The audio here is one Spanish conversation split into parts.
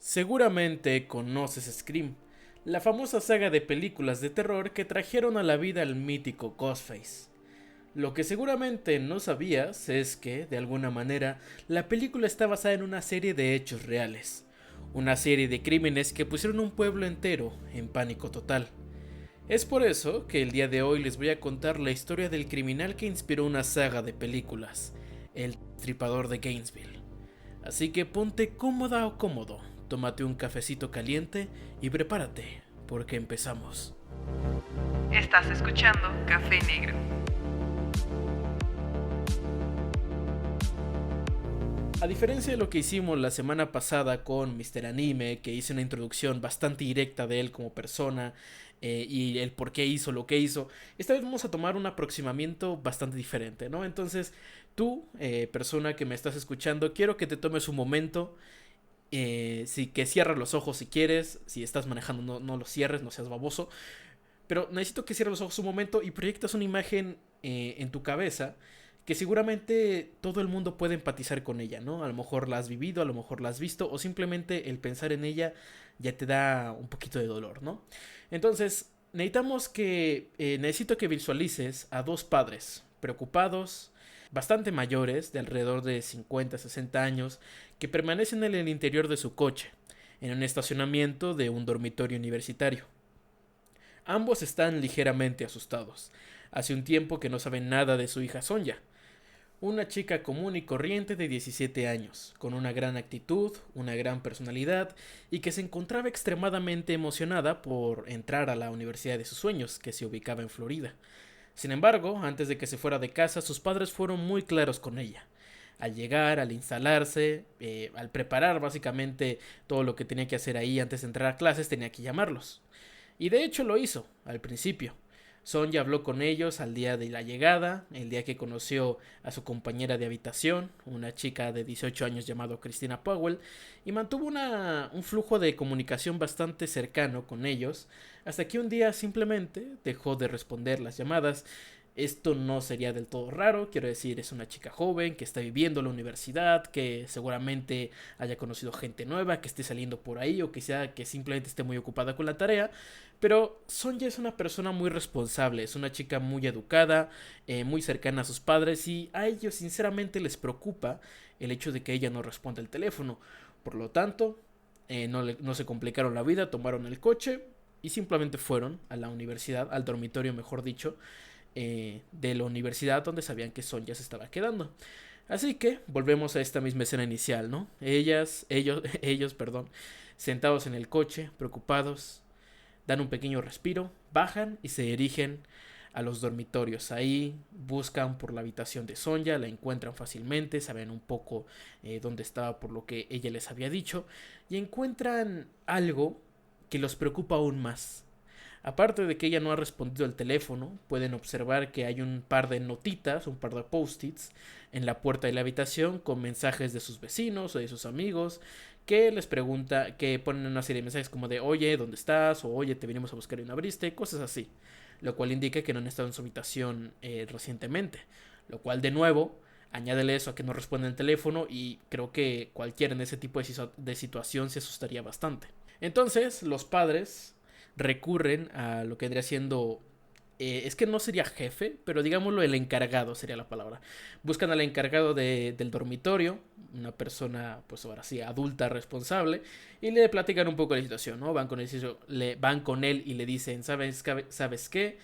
Seguramente conoces Scream, la famosa saga de películas de terror que trajeron a la vida al mítico Ghostface. Lo que seguramente no sabías es que, de alguna manera, la película está basada en una serie de hechos reales. Una serie de crímenes que pusieron un pueblo entero en pánico total. Es por eso que el día de hoy les voy a contar la historia del criminal que inspiró una saga de películas, el Tripador de Gainesville. Así que ponte cómoda o cómodo, tómate un cafecito caliente y prepárate, porque empezamos. Estás escuchando Café Negro. A diferencia de lo que hicimos la semana pasada con Mr. Anime, que hice una introducción bastante directa de él como persona y el por qué hizo lo que hizo, esta vez vamos a tomar un aproximamiento bastante diferente, ¿no? Entonces, tú, persona que me estás escuchando, quiero que te tomes un momento. Sí, que cierres los ojos si quieres. Si estás manejando, no los cierres, no seas baboso. Pero necesito que cierres los ojos un momento y proyectas una imagen en tu cabeza que seguramente todo el mundo puede empatizar con ella, ¿no? A lo mejor la has vivido, a lo mejor la has visto, o simplemente el pensar en ella ya te da un poquito de dolor, ¿no? Entonces, necesito que visualices a dos padres preocupados, bastante mayores, de alrededor de 50, 60 años, que permanecen en el interior de su coche, en un estacionamiento de un dormitorio universitario. Ambos están ligeramente asustados. Hace un tiempo que no saben nada de su hija Sonja, una chica común y corriente de 17 años, con una gran actitud, una gran personalidad y que se encontraba extremadamente emocionada por entrar a la universidad de sus sueños, que se ubicaba en Florida. Sin embargo, antes de que se fuera de casa, sus padres fueron muy claros con ella. Al llegar, al instalarse, al preparar básicamente todo lo que tenía que hacer ahí antes de entrar a clases, tenía que llamarlos. Y de hecho lo hizo, al principio. Sonja habló con ellos al día de la llegada, el día que conoció a su compañera de habitación, una chica de 18 años llamada Christina Powell, y mantuvo un flujo de comunicación bastante cercano con ellos, hasta que un día simplemente dejó de responder las llamadas. Esto no sería del todo raro, quiero decir, es una chica joven que está viviendo la universidad, que seguramente haya conocido gente nueva, que esté saliendo por ahí o que sea que simplemente esté muy ocupada con la tarea, pero Sonja es una persona muy responsable, es una chica muy educada, muy cercana a sus padres y a ellos sinceramente les preocupa el hecho de que ella no responda el teléfono. Por lo tanto, no se complicaron la vida, tomaron el coche y simplemente fueron a la universidad, al dormitorio mejor dicho, de la universidad donde sabían que Sonja se estaba quedando. Así que volvemos a esta misma escena inicial, ¿no? Ellos, perdón, sentados en el coche, preocupados, dan un pequeño respiro, bajan y se dirigen a los dormitorios. Ahí buscan por la habitación de Sonja, la encuentran fácilmente, saben un poco dónde estaba por lo que ella les había dicho y encuentran algo que los preocupa aún más. Aparte de que ella no ha respondido al teléfono, pueden observar que hay un par de notitas, un par de post-its en la puerta de la habitación con mensajes de sus vecinos o de sus amigos que les pregunta, que ponen una serie de mensajes como de oye, ¿dónde estás? O oye, te vinimos a buscar y no abriste, cosas así. Lo cual indica que no han estado en su habitación recientemente. Lo cual de nuevo añádele eso a que no responden el teléfono y creo que cualquiera en ese tipo de situación se asustaría bastante. Entonces los padres recurren a lo que vendría siendo es que no sería jefe, pero digámoslo el encargado sería la palabra. Buscan al encargado del dormitorio, una persona pues ahora sí adulta responsable, y le platican un poco la situación, ¿no? Van con él y le dicen, ¿sabes qué?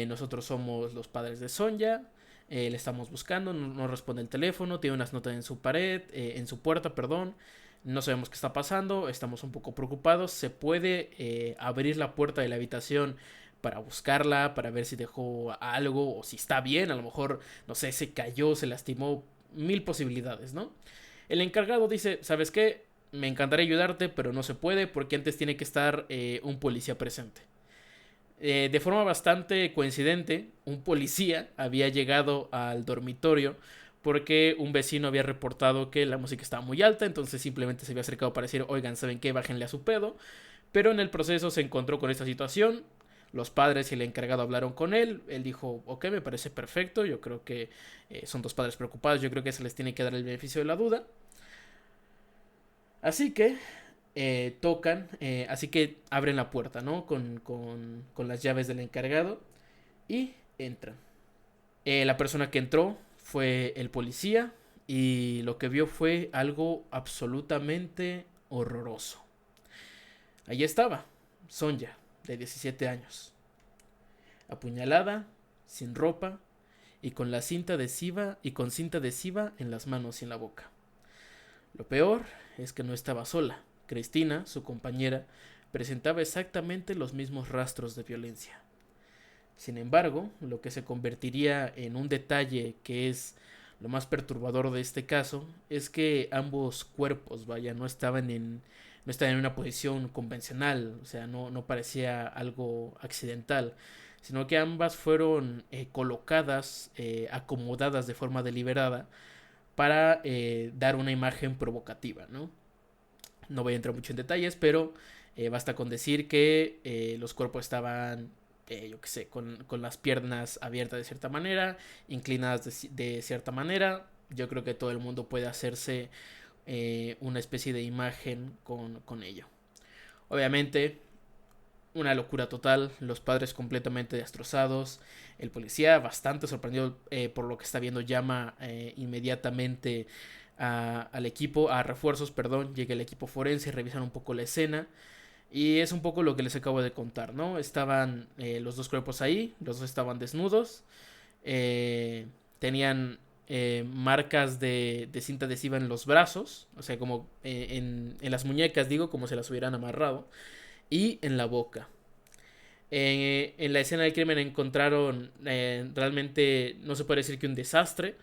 Nosotros somos los padres de Sonja, le estamos buscando, no responde el teléfono, tiene unas notas en su pared, en su puerta, perdón. No sabemos qué está pasando, estamos un poco preocupados. ¿Se puede abrir la puerta de la habitación para buscarla, para ver si dejó algo o si está bien? A lo mejor, no sé, se cayó, se lastimó, mil posibilidades, ¿no? El encargado dice, ¿sabes qué? Me encantaría ayudarte, pero no se puede porque antes tiene que estar un policía presente. De forma bastante coincidente, un policía había llegado al dormitorio porque un vecino había reportado que la música estaba muy alta, entonces simplemente se había acercado para decir, oigan, ¿saben qué? Bájenle a su pedo. Pero en el proceso se encontró con esta situación, los padres y el encargado hablaron con él dijo, ok, me parece perfecto, yo creo que son dos padres preocupados, yo creo que se les tiene que dar el beneficio de la duda. Así que tocan, así que abren la puerta, ¿no? Con las llaves del encargado y entran. La persona que entró fue el policía y lo que vio fue algo absolutamente horroroso. Allí estaba Sonja, de 17 años, apuñalada, sin ropa y con cinta adhesiva en las manos y en la boca. Lo peor es que no estaba sola. Cristina, su compañera, presentaba exactamente los mismos rastros de violencia. Sin embargo, lo que se convertiría en un detalle que es lo más perturbador de este caso es que ambos cuerpos, no estaban en una posición convencional, o sea, no parecía algo accidental, sino que ambas fueron colocadas, acomodadas de forma deliberada para dar una imagen provocativa, ¿no? No voy a entrar mucho en detalles, pero basta con decir que los cuerpos estaban, yo qué sé, con las piernas abiertas de cierta manera, inclinadas de cierta manera. Yo creo que todo el mundo puede hacerse una especie de imagen con ello. Obviamente, una locura total, los padres completamente destrozados, el policía bastante sorprendido por lo que está viendo llama inmediatamente al equipo, a refuerzos, perdón, llega el equipo forense, revisan un poco la escena y es un poco lo que les acabo de contar, ¿no? Estaban los dos cuerpos ahí, los dos estaban desnudos, tenían marcas de cinta adhesiva en los brazos, o sea, como en las muñecas, digo, como se las hubieran amarrado, y en la boca. En la escena del crimen encontraron realmente, no se puede decir que un desastre,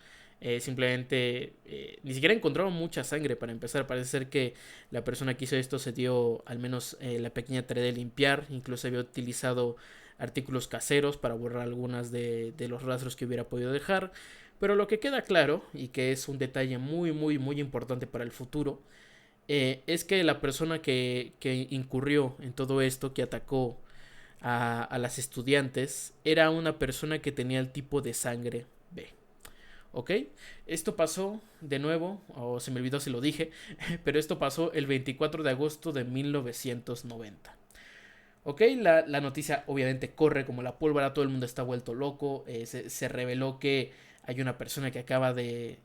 simplemente ni siquiera encontraron mucha sangre para empezar. Parece ser que la persona que hizo esto se dio al menos la pequeña tarea de limpiar, incluso había utilizado artículos caseros para borrar algunas de los rastros que hubiera podido dejar. Pero lo que queda claro, y que es un detalle muy muy muy importante para el futuro, es que la persona que incurrió en todo esto, que atacó a las estudiantes, era una persona que tenía el tipo de sangre B. ¿Ok? Esto pasó de nuevo, o se me olvidó si lo dije, pero esto pasó el 24 de agosto de 1990. ¿Ok? La noticia obviamente corre como la pólvora, todo el mundo está vuelto loco, se reveló que hay una persona que acaba de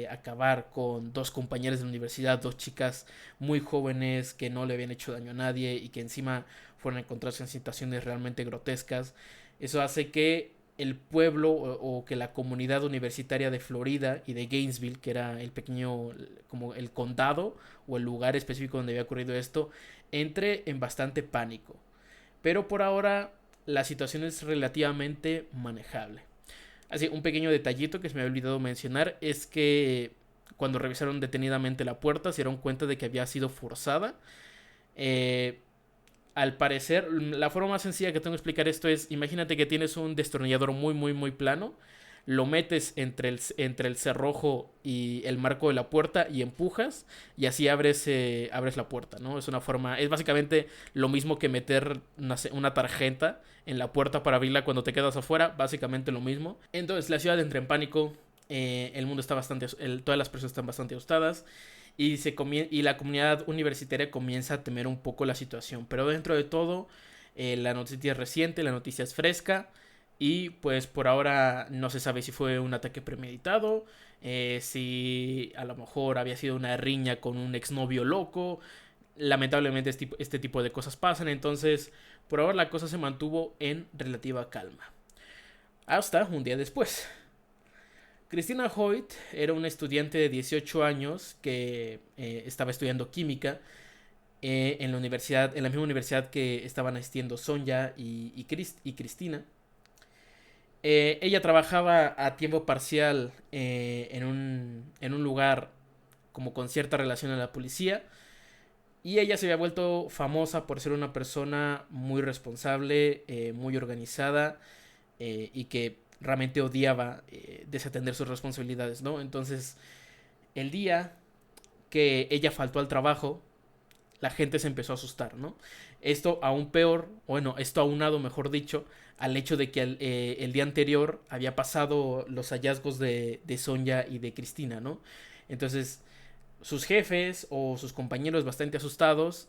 acabar con dos compañeras de la universidad, dos chicas muy jóvenes que no le habían hecho daño a nadie y que encima fueron a encontrarse en situaciones realmente grotescas. Eso hace que el pueblo o que la comunidad universitaria de Florida y de Gainesville, que era el pequeño, como el condado o el lugar específico donde había ocurrido esto, entre en bastante pánico. Pero por ahora la situación es relativamente manejable. Así, un pequeño detallito que se me había olvidado mencionar es que cuando revisaron detenidamente la puerta se dieron cuenta de que había sido forzada. Al parecer, la forma más sencilla que tengo de explicar esto es, imagínate que tienes un destornillador muy muy muy plano, lo metes entre el cerrojo y el marco de la puerta y empujas y así abres la puerta, ¿no? Es una forma, es básicamente lo mismo que meter una tarjeta en la puerta para abrirla cuando te quedas afuera, básicamente lo mismo. Entonces la ciudad entra en pánico, el mundo está todas las personas están bastante asustadas y la comunidad universitaria comienza a temer un poco la situación, pero dentro de todo la noticia es reciente, la noticia es fresca. Y pues por ahora no se sabe si fue un ataque premeditado, si a lo mejor había sido una riña con un exnovio loco. Lamentablemente este tipo de cosas pasan, entonces por ahora la cosa se mantuvo en relativa calma. Hasta un día después. Christina Hoyt era una estudiante de 18 años que estaba estudiando química en la misma universidad que estaban asistiendo Sonja y Cristina. Ella trabajaba a tiempo parcial en un lugar como con cierta relación a la policía y ella se había vuelto famosa por ser una persona muy responsable, muy organizada y que realmente odiaba desatender sus responsabilidades, ¿no? Entonces, el día que ella faltó al trabajo, la gente se empezó a asustar, ¿no? Esto aún peor, bueno, esto aunado, mejor dicho, al hecho de que el día anterior había pasado los hallazgos de Sonja y de Cristina, ¿no? Entonces, sus jefes o sus compañeros bastante asustados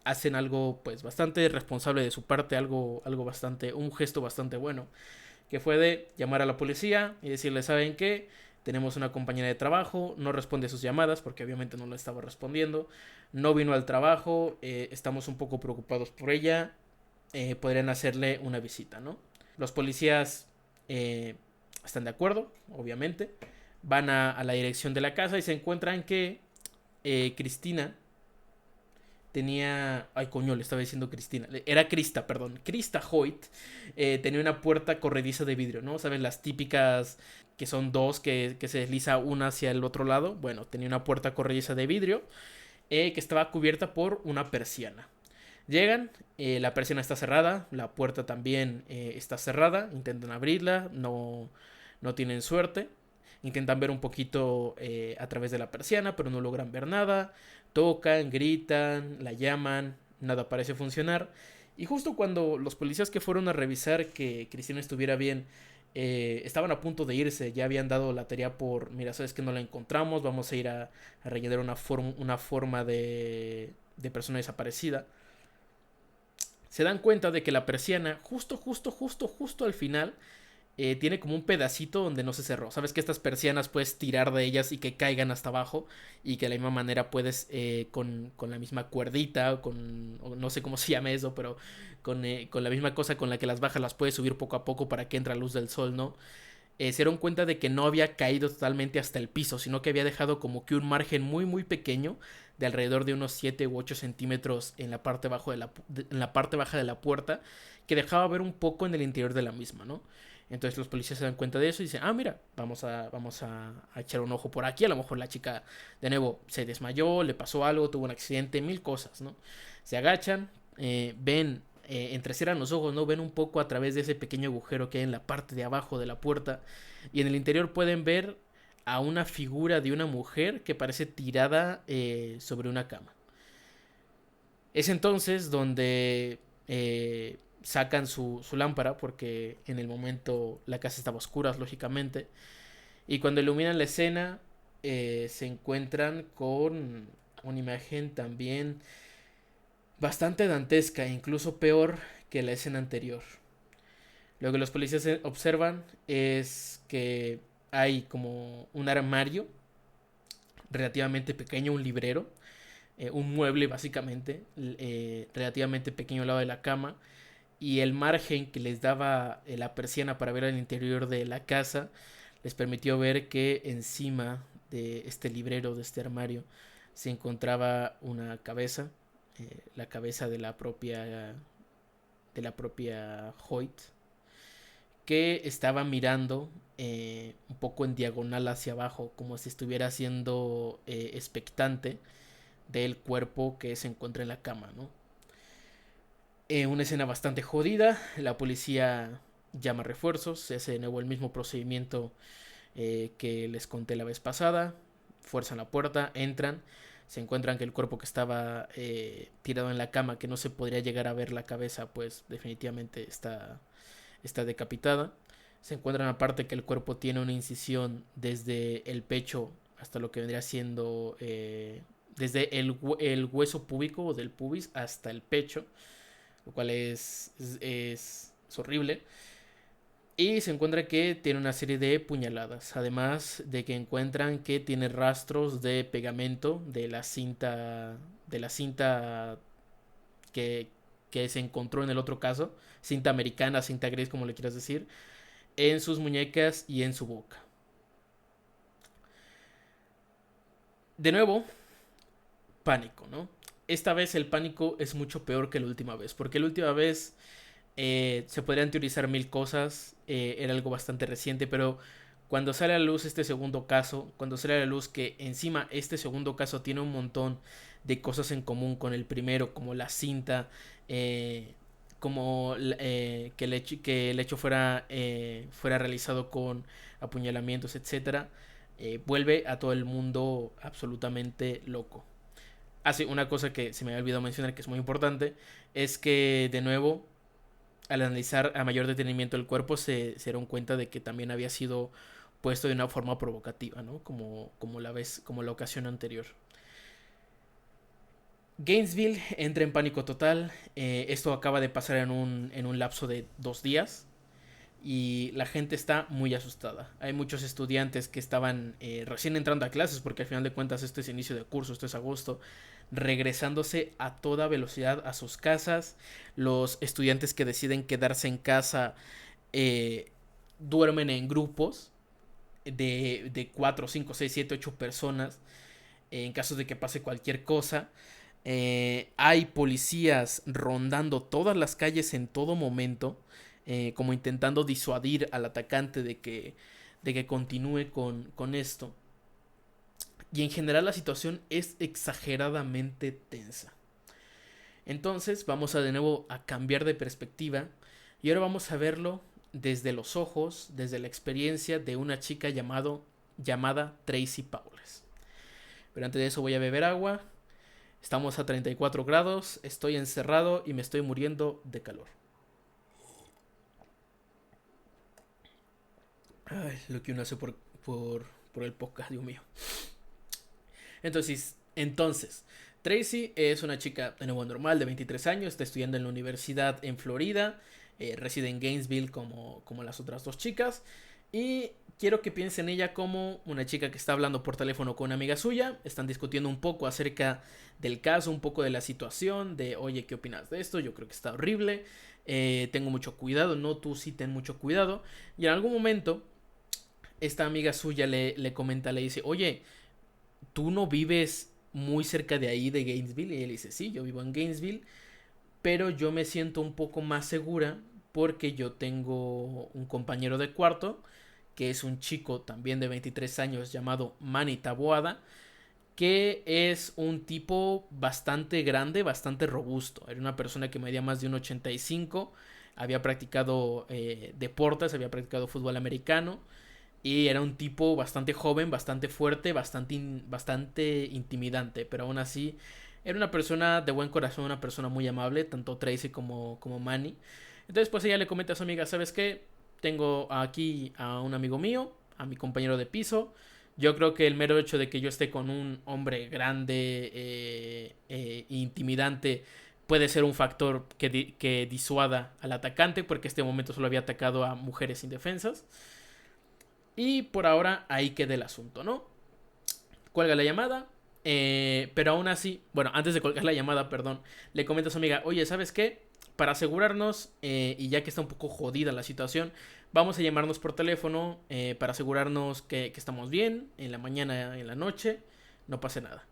hacen algo pues bastante responsable de su parte, algo bastante, un gesto bastante bueno, que fue de llamar a la policía y decirle, ¿saben qué? Tenemos una compañera de trabajo, no responde a sus llamadas porque obviamente no lo estaba respondiendo, no vino al trabajo, estamos un poco preocupados por ella, podrían hacerle una visita, ¿no? Los policías están de acuerdo, obviamente, van a la dirección de la casa y se encuentran que Cristina tenía... Ay, coño, le estaba diciendo Cristina. Era Krista, perdón. Krista Hoyt tenía una puerta corrediza de vidrio, ¿no? ¿Saben? Las típicas que son dos que se desliza una hacia el otro lado. Bueno, tenía una puerta corrediza de vidrio que estaba cubierta por una persiana. Llegan, la persiana está cerrada, la puerta también está cerrada, intentan abrirla, no tienen suerte. Intentan ver un poquito a través de la persiana, pero no logran ver nada. Tocan, gritan, la llaman, nada parece funcionar. Y justo cuando los policías que fueron a revisar que Cristina estuviera bien, estaban a punto de irse, ya habían dado la tarea por, mira, sabes que no la encontramos, vamos a ir a rellenar una forma de persona desaparecida. Se dan cuenta de que la persiana, justo al final, tiene como un pedacito donde no se cerró. Sabes que estas persianas puedes tirar de ellas y que caigan hasta abajo. Y que de la misma manera puedes, con la misma cuerdita, o no sé cómo se llama eso, pero con la misma cosa con la que las bajas, las puedes subir poco a poco para que entre la luz del sol, ¿no? Se dieron cuenta de que no había caído totalmente hasta el piso, sino que había dejado como que un margen muy pequeño de alrededor de unos 7 u 8 centímetros en la parte, en la parte baja de la puerta, que dejaba ver un poco en el interior de la misma, ¿no? Entonces los policías se dan cuenta de eso y dicen, ah, mira, vamos a echar un ojo por aquí. A lo mejor la chica de nuevo se desmayó, le pasó algo, tuvo un accidente, mil cosas, ¿no? Se agachan, ven, entrecierran los ojos, ¿no? Ven un poco a través de ese pequeño agujero que hay en la parte de abajo de la puerta. Y en el interior pueden ver a una figura de una mujer que parece tirada sobre una cama. Es entonces donde sacan su lámpara, porque en el momento la casa estaba a oscuras, lógicamente. Y cuando iluminan la escena, se encuentran con una imagen también bastante dantesca, incluso peor que la escena anterior. Lo que los policías observan es que hay como un armario relativamente pequeño, un librero, un mueble básicamente, relativamente pequeño al lado de la cama, y el margen que les daba la persiana para ver el interior de la casa les permitió ver que encima de este librero, de este armario, se encontraba una cabeza, la cabeza de la propia Hoyt, que estaba mirando un poco en diagonal hacia abajo, como si estuviera siendo expectante del cuerpo que se encuentra en la cama, ¿no? Una escena bastante jodida. La policía llama refuerzos. Se hace de nuevo el mismo procedimiento que les conté la vez pasada. Fuerzan la puerta, entran. Se encuentran que el cuerpo que estaba tirado en la cama, que no se podría llegar a ver la cabeza, pues definitivamente está decapitada. Se encuentran aparte que el cuerpo tiene una incisión desde el pecho hasta lo que vendría siendo desde el hueso púbico o del pubis hasta el pecho, lo cual es horrible. Y se encuentra que tiene una serie de puñaladas, además de que encuentran que tiene rastros de pegamento de la cinta que, que se encontró en el otro caso, cinta americana, cinta gris, como le quieras decir, en sus muñecas y en su boca. De nuevo, pánico, ¿no? Esta vez el pánico es mucho peor que la última vez, porque la última vez se podrían teorizar mil cosas, era algo bastante reciente, pero cuando sale a la luz este segundo caso, cuando sale a la luz que encima este segundo caso tiene un montón de cosas en común con el primero, como la cinta, como que el hecho fuera realizado con apuñalamientos, etcétera, vuelve a todo el mundo absolutamente loco. Así, una cosa que se me había olvidado mencionar que es muy importante es que de nuevo al analizar a mayor detenimiento el cuerpo se dieron cuenta de que también había sido puesto de una forma provocativa, ¿no? Como la ocasión anterior. Gainesville entra en pánico total. Esto acaba de pasar en un lapso de 2 días. Y la gente está muy asustada. Hay muchos estudiantes que estaban recién entrando a clases, porque al final de cuentas esto es inicio de curso, esto es agosto, regresándose a toda velocidad a sus casas. Los estudiantes que deciden quedarse en casa eh, duermen en grupos de 4, 5, 6, 7, 8 personas en caso de que pase cualquier cosa. Hay policías rondando todas las calles en todo momento, como intentando disuadir al atacante de que continúe con esto. Y en general la situación es exageradamente tensa. Entonces vamos a de nuevo a cambiar de perspectiva y ahora vamos a verlo desde los ojos, desde la experiencia de una chica llamada Tracy Paules. Pero antes de eso voy a beber agua. Estamos a 34 grados, estoy encerrado y me estoy muriendo de calor. Ay, lo que uno hace por el podcast, Dios mío. Entonces, Tracy es una chica de nuevo normal de 23 años, está estudiando en la universidad en Florida, reside en Gainesville como las otras dos chicas. Y quiero que piensen en ella como una chica que está hablando por teléfono con una amiga suya. Están discutiendo un poco acerca del caso, un poco de la situación, de oye, ¿qué opinas de esto? Yo creo que está horrible. Tengo mucho cuidado, no, tú sí ten mucho cuidado. Y en algún momento, esta amiga suya le comenta, le dice, oye, ¿tú no vives muy cerca de ahí de Gainesville? Y él dice, sí, yo vivo en Gainesville, pero yo me siento un poco más segura porque yo tengo un compañero de cuarto que es un chico también de 23 años llamado Manny Taboada, que es un tipo bastante grande, bastante robusto. Era una persona que medía más de un 85, había practicado deportes, había practicado fútbol americano y era un tipo bastante joven, bastante fuerte, bastante intimidante, pero aún así era una persona de buen corazón, una persona muy amable, tanto Tracy como Manny. Entonces pues ella le comenta a su amiga, ¿sabes qué? Tengo aquí a un amigo mío, a mi compañero de piso. Yo creo que el mero hecho de que yo esté con un hombre grande intimidante puede ser un factor que disuada al atacante, porque este momento solo había atacado a mujeres indefensas. Y por ahora ahí queda el asunto, ¿no? Cuelga la llamada. Pero aún así, bueno, antes de colgar la llamada, perdón, le comenta a su amiga, oye, ¿sabes qué? Para asegurarnos, y ya que está un poco jodida la situación, vamos a llamarnos por teléfono para asegurarnos que estamos bien, en la mañana, en la noche, no pase nada.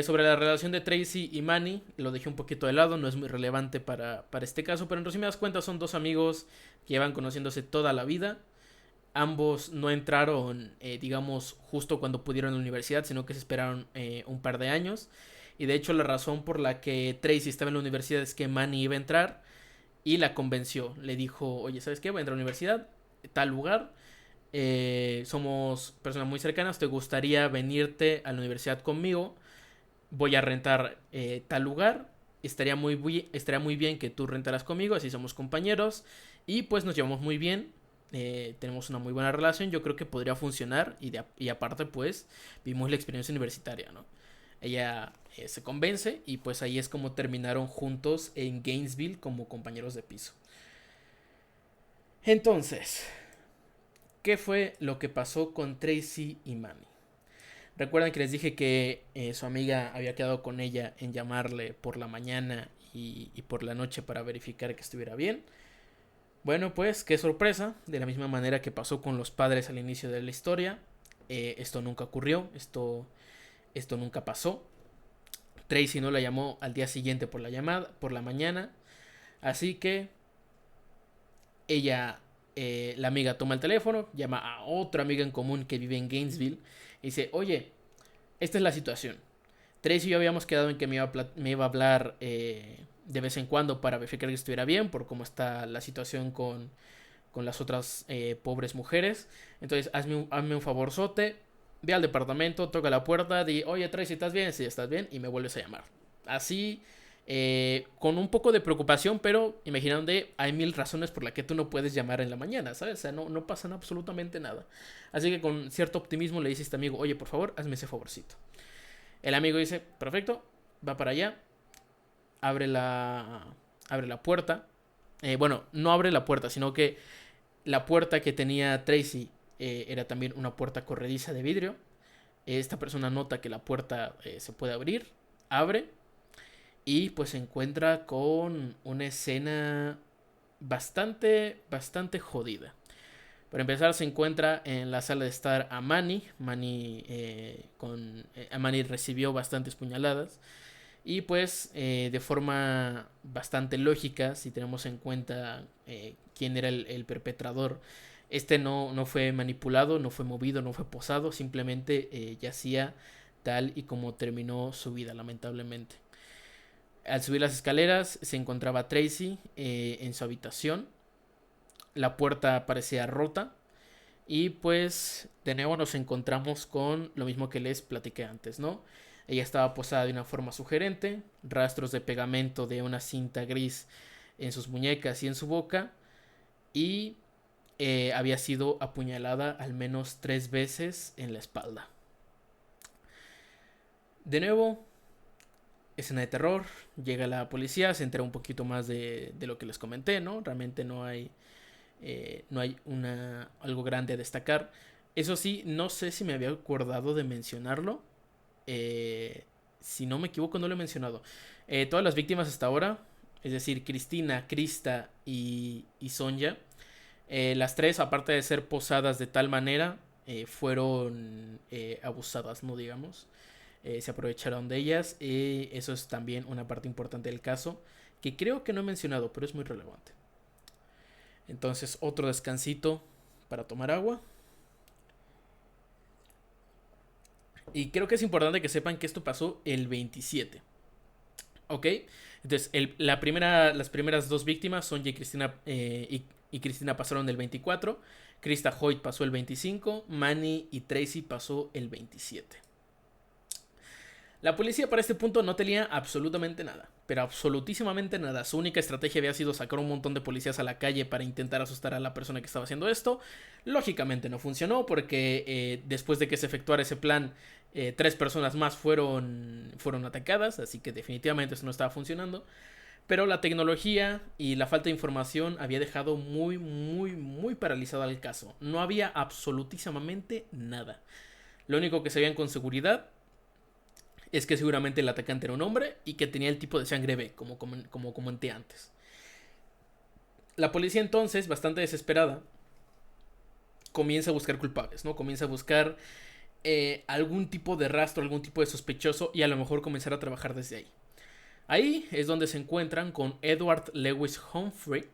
Sobre la relación de Tracy y Manny, lo dejé un poquito de lado, no es muy relevante para este caso, pero en resumidas cuentas son dos amigos que llevan conociéndose toda la vida. Ambos no entraron, digamos, justo cuando pudieron en la universidad, sino que se esperaron un par de años. Y de hecho la razón por la que Tracy estaba en la universidad es que Manny iba a entrar y la convenció. Le dijo, oye, ¿sabes qué? Voy a entrar a la universidad, tal lugar. Somos personas muy cercanas, ¿te gustaría venirte a la universidad conmigo? Voy a rentar tal lugar. Estaría muy bien que tú rentaras conmigo, así somos compañeros. Y pues nos llevamos muy bien. Tenemos una muy buena relación, yo creo que podría funcionar y aparte pues vimos la experiencia universitaria, ¿no? Ella se convence y pues ahí es como terminaron juntos en Gainesville como compañeros de piso. Entonces, ¿qué fue lo que pasó con Tracy y Manny? Recuerdan que les dije que su amiga había quedado con ella en llamarle por la mañana y por la noche para verificar que estuviera bien. Bueno, pues qué sorpresa, de la misma manera que pasó con los padres al inicio de la historia, esto nunca ocurrió, esto nunca pasó. Tracy no la llamó al día siguiente por la mañana, así que ella, la amiga toma el teléfono, llama a otra amiga en común que vive en Gainesville y dice, oye, esta es la situación. Tracy y yo habíamos quedado en que me iba a hablar de vez en cuando para verificar que estuviera bien, por cómo está la situación con las otras pobres mujeres. Entonces, hazme un favorzote, ve al departamento, toca la puerta, di, oye Tracy, ¿estás bien? Sí, estás bien, y me vuelves a llamar. Así, con un poco de preocupación, pero imaginando hay 1000 razones por las que tú no puedes llamar en la mañana, ¿sabes? O sea, no pasa absolutamente nada. Así que con cierto optimismo le dice a este amigo, oye, por favor, hazme ese favorcito. El amigo dice, perfecto, va para allá, abre la puerta. Bueno, no abre la puerta, sino que la puerta que tenía Tracy era también una puerta corrediza de vidrio. Esta persona nota que la puerta se puede abrir, abre y pues se encuentra con una escena bastante jodida. Para empezar, se encuentra en la sala de estar a Manny. Manny recibió bastantes puñaladas. Y pues de forma bastante lógica, si tenemos en cuenta quién era el perpetrador, este no fue manipulado, no fue movido, no fue posado, simplemente yacía tal y como terminó su vida, lamentablemente. Al subir las escaleras se encontraba Tracy en su habitación. La puerta parecía rota. Y pues de nuevo nos encontramos con lo mismo que les platiqué antes, ¿no? Ella estaba posada de una forma sugerente, rastros de pegamento de una cinta gris en sus muñecas y en su boca. Y había sido apuñalada al menos 3 veces en la espalda. De nuevo, escena de terror, llega la policía, se entera un poquito más de lo que les comenté, ¿no? Realmente no hay algo grande a destacar. Eso sí, no sé si me había acordado de mencionarlo. Si no me equivoco, no lo he mencionado. Todas las víctimas hasta ahora, es decir, Cristina, Krista y Sonja, las tres, aparte de ser posadas de tal manera, fueron abusadas, no digamos. Se aprovecharon de ellas. Eso es también una parte importante del caso, que creo que no he mencionado, pero es muy relevante. Entonces, otro descansito para tomar agua. Y creo que es importante que sepan que esto pasó el 27. ¿Ok? Entonces, las primeras 2 víctimas, Sonja y Cristina, y Cristina pasaron el 24. Krista Hoyt pasó el 25. Manny y Tracy pasó el 27. La policía para este punto no tenía absolutamente nada, pero absolutísimamente nada. Su única estrategia había sido sacar un montón de policías a la calle para intentar asustar a la persona que estaba haciendo esto. Lógicamente no funcionó porque después de que se efectuara ese plan, 3 personas más fueron atacadas, así que definitivamente eso no estaba funcionando. Pero la tecnología y la falta de información había dejado muy paralizado el caso. No había absolutísimamente nada. Lo único que sabían con seguridad es que seguramente el atacante era un hombre y que tenía el tipo de sangre B, como comenté antes. La policía entonces, bastante desesperada, comienza a buscar culpables, ¿no? Comienza a buscar algún tipo de rastro, algún tipo de sospechoso y a lo mejor comenzar a trabajar desde ahí. Ahí es donde se encuentran con Edward Lewis Humphrey,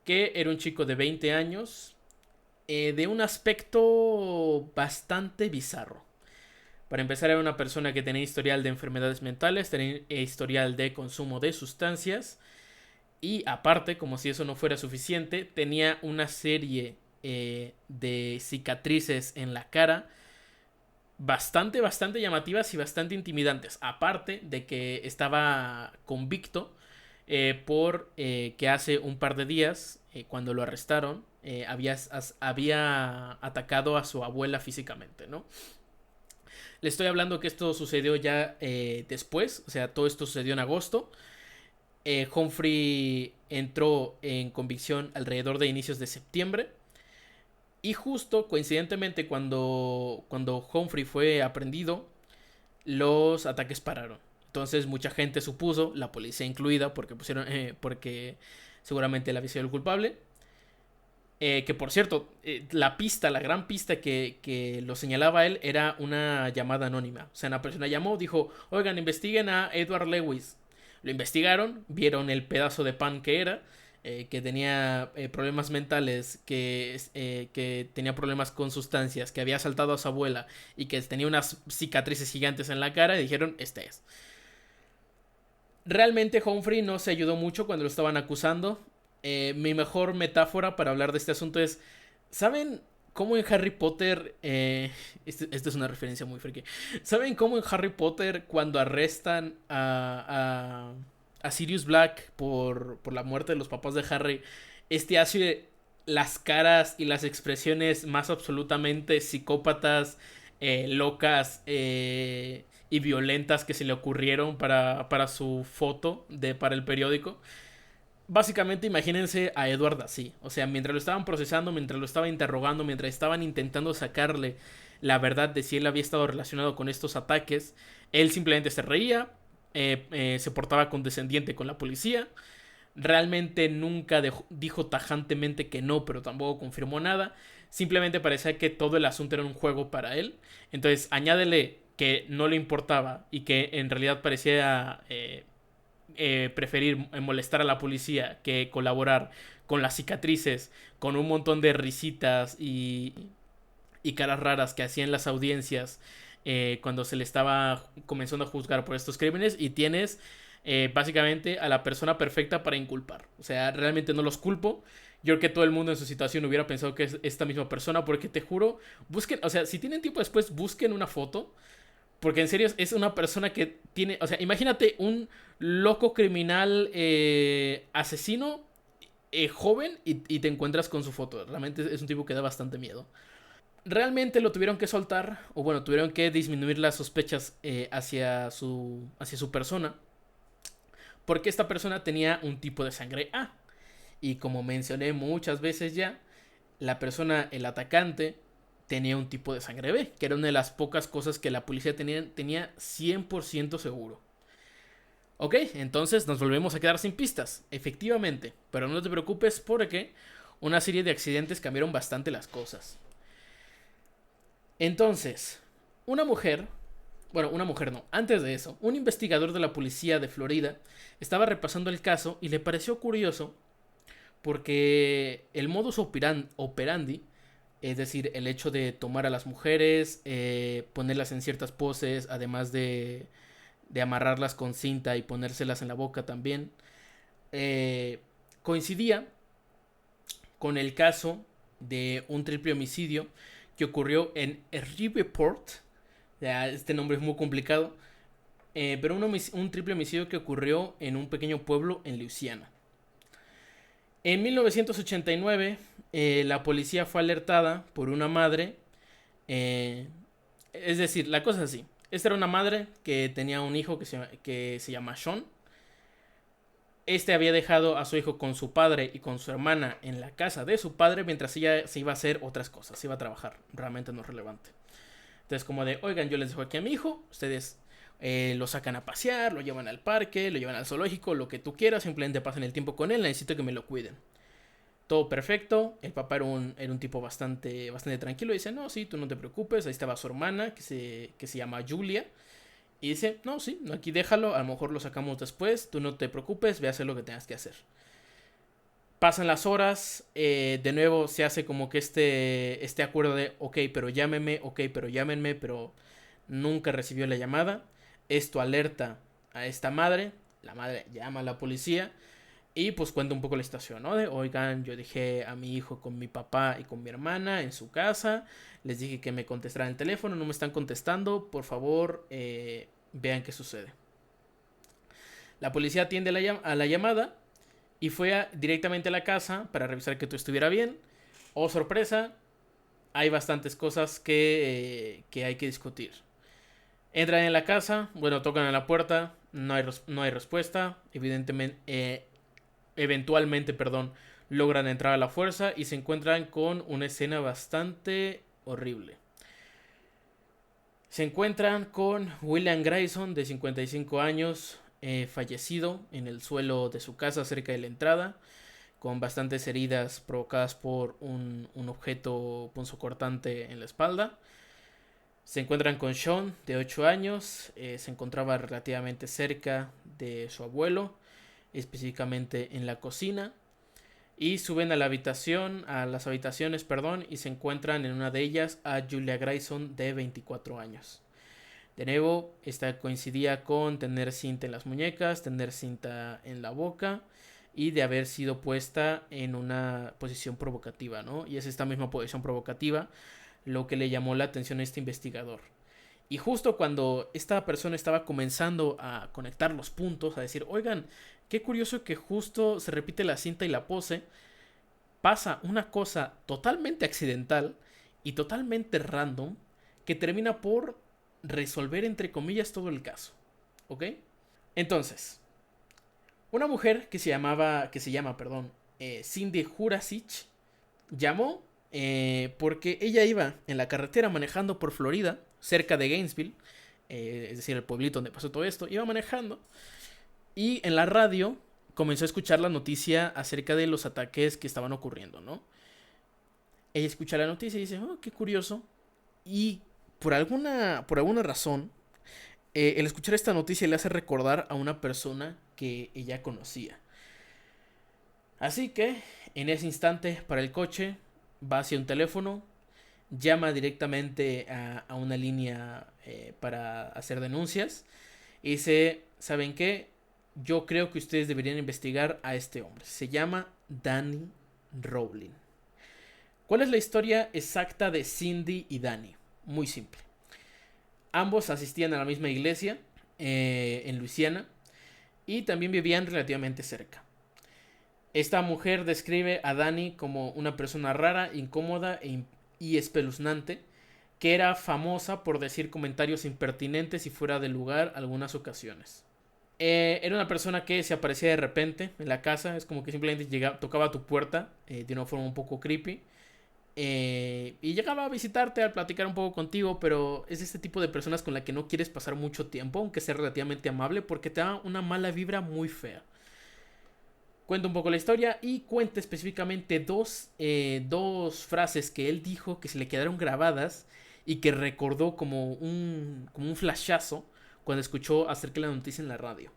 que era un chico de 20 años, de un aspecto bastante bizarro. Para empezar, era una persona que tenía historial de enfermedades mentales, tenía historial de consumo de sustancias y aparte, como si eso no fuera suficiente, tenía una serie de cicatrices en la cara bastante llamativas y bastante intimidantes. Aparte de que estaba convicto por que hace un par de días, cuando lo arrestaron, había atacado a su abuela físicamente, ¿no? Le estoy hablando que esto sucedió ya después, o sea, todo esto sucedió en agosto. Humphrey entró en convicción alrededor de inicios de septiembre. Y justo, coincidentemente, cuando Humphrey fue aprehendido, los ataques pararon. Entonces mucha gente supuso, la policía incluida, porque seguramente él había sido el culpable. Que por cierto, la gran pista que lo señalaba él era una llamada anónima. O sea, una persona llamó, dijo, oigan, investiguen a Edward Lewis. Lo investigaron, vieron el pedazo de pan que era, que tenía problemas mentales, que tenía problemas con sustancias, que había asaltado a su abuela y que tenía unas cicatrices gigantes en la cara y dijeron, este es. Realmente Humphrey no se ayudó mucho cuando lo estaban acusando. Mi mejor metáfora para hablar de este asunto es, ¿saben cómo en Harry Potter, esta es una referencia muy friki, ¿saben cómo en Harry Potter cuando arrestan a Sirius Black por la muerte de los papás de Harry, hace las caras y las expresiones más absolutamente psicópatas, locas, y violentas que se le ocurrieron para su foto para el periódico. Básicamente imagínense a Edward así. O sea, mientras lo estaban procesando, mientras lo estaban interrogando, mientras estaban intentando sacarle la verdad de si él había estado relacionado con estos ataques, él simplemente se reía, se portaba condescendiente con la policía. Realmente nunca dijo tajantemente que no, pero tampoco confirmó nada. Simplemente parecía que todo el asunto era un juego para él. Entonces, añádele que no le importaba y que en realidad parecía preferir molestar a la policía que colaborar con las cicatrices, con un montón de risitas y caras raras que hacían las audiencias cuando se le estaba comenzando a juzgar por estos crímenes. Y tienes básicamente a la persona perfecta para inculpar. O sea, realmente no los culpo. Yo creo que todo el mundo en su situación hubiera pensado que es esta misma persona, porque te juro, busquen, o sea, si tienen tiempo después, busquen una foto, porque en serio es una persona que tiene, o sea, imagínate un loco criminal asesino joven y te encuentras con su foto. Realmente es un tipo que da bastante miedo. Realmente lo tuvieron que soltar, o bueno, tuvieron que disminuir las sospechas hacia su persona, porque esta persona tenía un tipo de sangre A. Y como mencioné muchas veces ya, la persona, el atacante, tenía un tipo de sangre B, que era una de las pocas cosas que la policía tenía 100% seguro. Ok, entonces nos volvemos a quedar sin pistas, efectivamente, pero no te preocupes porque una serie de accidentes cambiaron bastante las cosas. Entonces, una mujer no, antes de eso, un investigador de la policía de Florida estaba repasando el caso y le pareció curioso porque el modus operandi, es decir, el hecho de tomar a las mujeres, ponerlas en ciertas poses, además de amarrarlas con cinta y ponérselas en la boca también, coincidía con el caso de un triple homicidio que ocurrió en Shreveport. Este nombre es muy complicado, pero un triple homicidio que ocurrió en un pequeño pueblo en Luisiana. En 1989, la policía fue alertada por una madre. Es decir, la cosa es así. Esta era una madre que tenía un hijo que se llama Sean. Este había dejado a su hijo con su padre y con su hermana en la casa de su padre mientras ella se iba a hacer otras cosas, se iba a trabajar. Realmente no es relevante. Entonces, como de, oigan, yo les dejo aquí a mi hijo, ustedes lo sacan a pasear, lo llevan al parque, lo llevan al zoológico, lo que tú quieras, simplemente pasen el tiempo con él, necesito que me lo cuiden. Todo perfecto, el papá era un tipo bastante tranquilo, y dice, no, sí, tú no te preocupes, ahí estaba su hermana, que se llama Julia, y dice, no, sí, aquí déjalo, a lo mejor lo sacamos después, tú no te preocupes, ve a hacer lo que tengas que hacer. Pasan las horas, de nuevo se hace como que este acuerdo de, ok, pero llámenme, pero nunca recibió la llamada. Esto alerta a esta madre, la madre llama a la policía y pues cuenta un poco la situación, ¿no? De, oigan, yo dejé a mi hijo con mi papá y con mi hermana en su casa, les dije que me contestaran el teléfono, no me están contestando, por favor, vean qué sucede. La policía atiende a la llamada y fue directamente a la casa para revisar que todo estuviera bien. Oh, sorpresa, hay bastantes cosas que hay que discutir. Entran en la casa, bueno, tocan a la puerta, no hay respuesta. Eventualmente, logran entrar a la fuerza y se encuentran con una escena bastante horrible. Se encuentran con William Grayson, de 55 años, fallecido en el suelo de su casa cerca de la entrada, con bastantes heridas provocadas por un objeto punzocortante en la espalda. Se encuentran con Sean, de 8 años, se encontraba relativamente cerca de su abuelo, específicamente en la cocina, y suben a las habitaciones, y se encuentran en una de ellas a Julia Grayson, de 24 años. De nuevo, esta coincidía con tener cinta en las muñecas, tener cinta en la boca y de haber sido puesta en una posición provocativa, ¿no? Y es esta misma posición provocativa lo que le llamó la atención a este investigador. Y justo cuando esta persona estaba comenzando a conectar los puntos, a decir, oigan, qué curioso que justo se repite la cinta y la pose, pasa una cosa totalmente accidental y totalmente random que termina por resolver entre comillas todo el caso, ¿ok? Entonces, una mujer que se llama, Cindy Jurasic, llamó porque ella iba en la carretera manejando por Florida, cerca de Gainesville, es decir, el pueblito donde pasó todo esto. Iba manejando y en la radio comenzó a escuchar la noticia acerca de los ataques que estaban ocurriendo, ¿no? Ella escucha la noticia y dice, oh, qué curioso. Y por alguna razón, el escuchar esta noticia le hace recordar a una persona que ella conocía. Así que, en ese instante, para el coche, va hacia un teléfono, llama directamente a una línea para hacer denuncias y dice, ¿saben qué? Yo creo que ustedes deberían investigar a este hombre. Se llama Danny Rowling. ¿Cuál es la historia exacta de Cindy y Danny? Muy simple. Ambos asistían a la misma iglesia en Luisiana y también vivían relativamente cerca. Esta mujer describe a Danny como una persona rara, incómoda y espeluznante, que era famosa por decir comentarios impertinentes y fuera de lugar algunas ocasiones. Era una persona que se aparecía de repente en la casa, es como que simplemente tocaba a tu puerta de una forma un poco creepy. Y llegaba a visitarte, a platicar un poco contigo, pero es este tipo de personas con la que no quieres pasar mucho tiempo, aunque sea relativamente amable, porque te da una mala vibra muy fea. Cuenta un poco la historia y cuenta específicamente dos frases que él dijo que se le quedaron grabadas y que recordó como un flashazo cuando escuchó acerca de la noticia en la radio.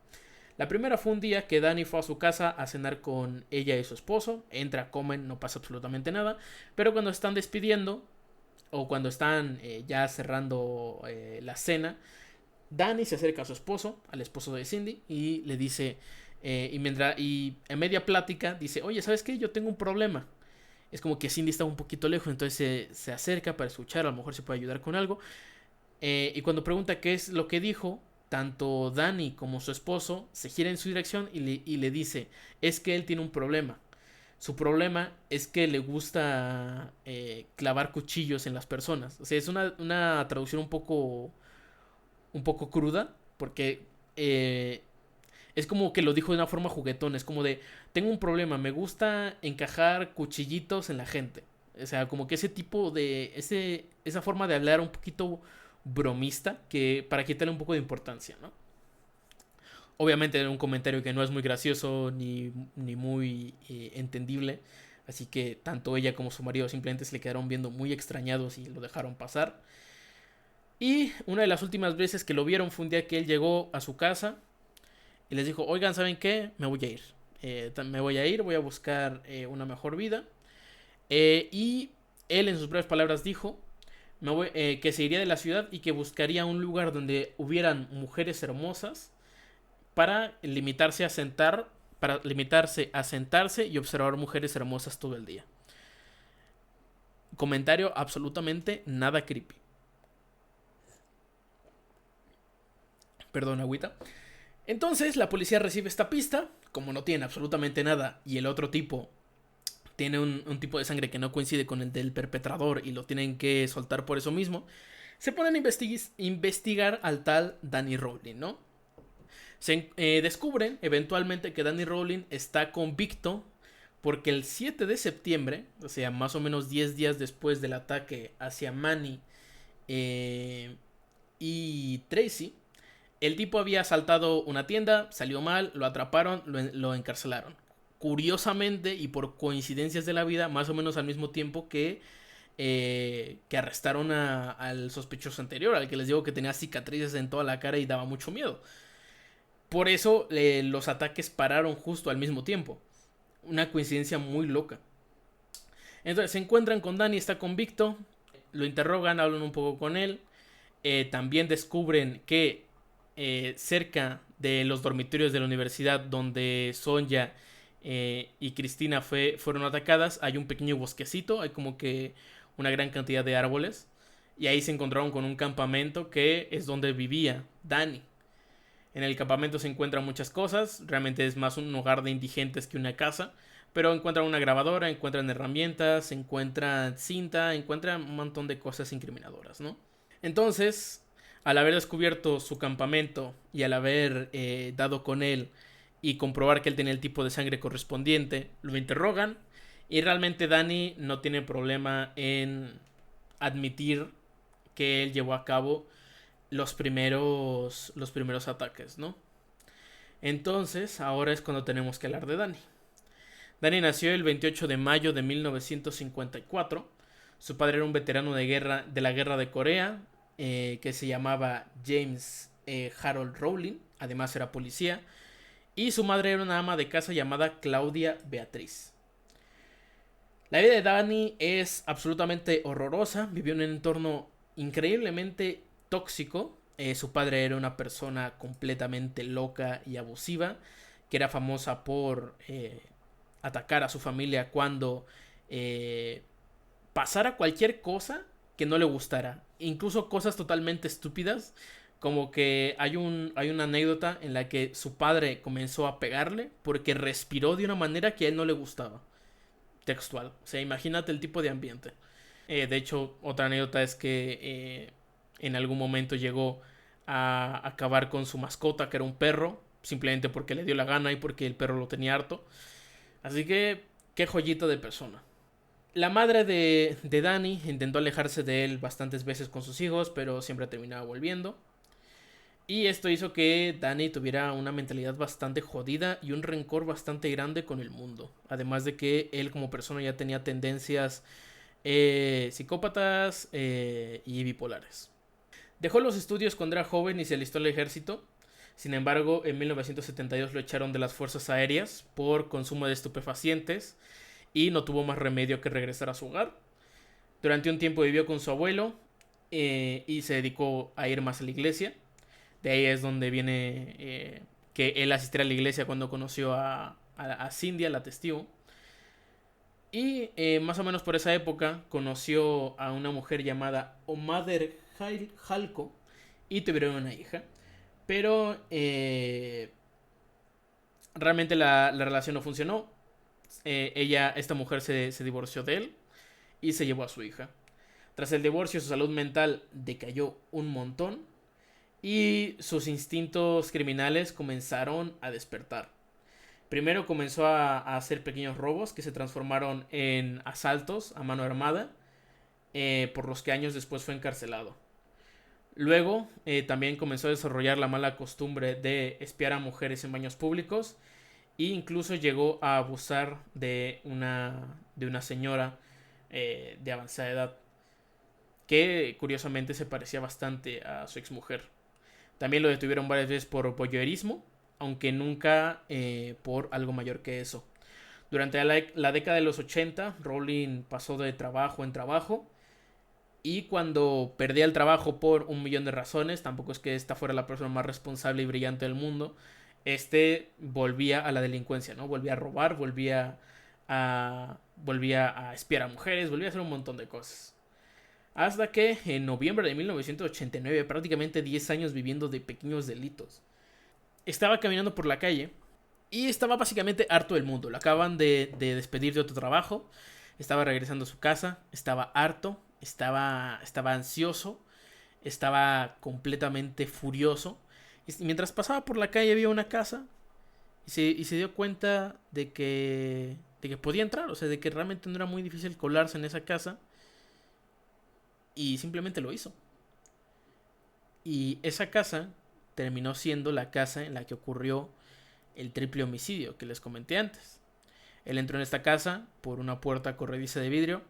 La primera fue un día que Danny fue a su casa a cenar con ella y su esposo. Entra, comen, no pasa absolutamente nada. Pero cuando están despidiendo, o cuando están ya cerrando la cena, Danny se acerca a su esposo, al esposo de Cindy, y le dice, y en media plática dice, oye, ¿sabes qué? Yo tengo un problema. Es como que Cindy está un poquito lejos, entonces se acerca para escuchar, a lo mejor se puede ayudar con algo. Y cuando pregunta qué es lo que dijo, tanto Danny como su esposo se gira en su dirección y le dice, es que él tiene un problema. Su problema es que le gusta clavar cuchillos en las personas. O sea, es una traducción un poco cruda, porque es como que lo dijo de una forma juguetona. Es como de, tengo un problema, me gusta encajar cuchillitos en la gente. O sea, como que ese tipo de, esa forma de hablar un poquito bromista, que para quitarle un poco de importancia, ¿no? Obviamente era un comentario que no es muy gracioso ni muy entendible, así que tanto ella como su marido simplemente se le quedaron viendo muy extrañados y lo dejaron pasar. Y una de las últimas veces que lo vieron fue un día que él llegó a su casa y les dijo, oigan, ¿saben qué? Me voy a ir, voy a buscar una mejor vida. Y él en sus breves palabras dijo que se iría de la ciudad y que buscaría un lugar donde hubieran mujeres hermosas para limitarse a sentarse y observar mujeres hermosas todo el día. Comentario absolutamente nada creepy. Perdón, agüita. Entonces la policía recibe esta pista, como no tiene absolutamente nada y el otro tipo tiene un tipo de sangre que no coincide con el del perpetrador y lo tienen que soltar por eso mismo, se ponen a investigar al tal Danny Rowling, ¿no? Se descubren eventualmente que Danny Rowling está convicto porque el 7 de septiembre, o sea, más o menos 10 días después del ataque hacia Manny y Tracy, el tipo había asaltado una tienda, salió mal, lo atraparon, lo encarcelaron. Curiosamente y por coincidencias de la vida, más o menos al mismo tiempo que arrestaron al sospechoso anterior, al que les digo que tenía cicatrices en toda la cara y daba mucho miedo. Por eso los ataques pararon justo al mismo tiempo. Una coincidencia muy loca. Entonces se encuentran con Danny, está convicto, lo interrogan, hablan un poco con él. También descubren que cerca de los dormitorios de la universidad donde Sonja y Cristina fueron atacadas, hay un pequeño bosquecito, hay como que una gran cantidad de árboles, y ahí se encontraron con un campamento que es donde vivía Danny. En el campamento se encuentran muchas cosas, realmente es más un hogar de indigentes que una casa, pero encuentran una grabadora, encuentran herramientas, encuentran cinta, encuentran un montón de cosas incriminadoras, ¿no? Entonces, Al haber descubierto su campamento y al haber dado con él y comprobar que él tenía el tipo de sangre correspondiente, lo interrogan y realmente Danny no tiene problema en admitir que él llevó a cabo los primeros ataques, ¿no? Entonces, ahora es cuando tenemos que hablar de Danny. Danny nació el 28 de mayo de 1954. Su padre era un veterano de la guerra de Corea, que se llamaba James Harold Rowling. Además era policía. Y su madre era una ama de casa llamada Claudia Beatriz. La vida de Danny es absolutamente horrorosa. Vivió en un entorno increíblemente tóxico. Su padre era una persona completamente loca y abusiva, que era famosa por atacar a su familia cuando pasara cualquier cosa que no le gustara, incluso cosas totalmente estúpidas, como que hay una anécdota en la que su padre comenzó a pegarle porque respiró de una manera que a él no le gustaba, textual. O sea, imagínate el tipo de ambiente. De hecho, otra anécdota es que en algún momento llegó a acabar con su mascota, que era un perro, simplemente porque le dio la gana y porque el perro lo tenía harto. Así que, qué joyita de persona. La madre de Danny intentó alejarse de él bastantes veces con sus hijos, pero siempre terminaba volviendo. Y esto hizo que Danny tuviera una mentalidad bastante jodida y un rencor bastante grande con el mundo. Además de que él como persona ya tenía tendencias psicópatas y bipolares. Dejó los estudios cuando era joven y se alistó al ejército. Sin embargo, en 1972 lo echaron de las fuerzas aéreas por consumo de estupefacientes y no tuvo más remedio que regresar a su hogar. Durante un tiempo vivió con su abuelo y se dedicó a ir más a la iglesia. De ahí es donde viene que él asistiera a la iglesia cuando conoció a Cindy, a la testigo. Y más o menos por esa época conoció a una mujer llamada Omader Halko y tuvieron una hija. Pero realmente la relación no funcionó. Esta mujer se divorció de él y se llevó a su hija. Tras el divorcio, su salud mental decayó un montón y sus instintos criminales comenzaron a despertar. Primero comenzó a hacer pequeños robos que se transformaron en asaltos a mano armada, por los que años después fue encarcelado. Luego también comenzó a desarrollar la mala costumbre de espiar a mujeres en baños públicos e incluso llegó a abusar de una señora de avanzada edad que curiosamente se parecía bastante a su exmujer. También lo detuvieron varias veces por voyeurismo, aunque nunca por algo mayor que eso. Durante la década de los 80, Rowling pasó de trabajo en trabajo. Y cuando perdía el trabajo por un millón de razones, tampoco es que esta fuera la persona más responsable y brillante del mundo, volvía a la delincuencia, ¿no? Volvía a robar, volvía a espiar a mujeres, volvía a hacer un montón de cosas. Hasta que en noviembre de 1989, prácticamente 10 años viviendo de pequeños delitos, estaba caminando por la calle y estaba básicamente harto del mundo. Lo acaban de despedir de otro trabajo, estaba regresando a su casa, estaba harto, estaba ansioso, estaba completamente furioso. Y mientras pasaba por la calle vio una casa y se dio cuenta de que podía entrar, o sea, de que realmente no era muy difícil colarse en esa casa. Y simplemente lo hizo. Y esa casa terminó siendo la casa en la que ocurrió el triple homicidio que les comenté antes. Él entró en esta casa por una puerta corrediza de vidrio.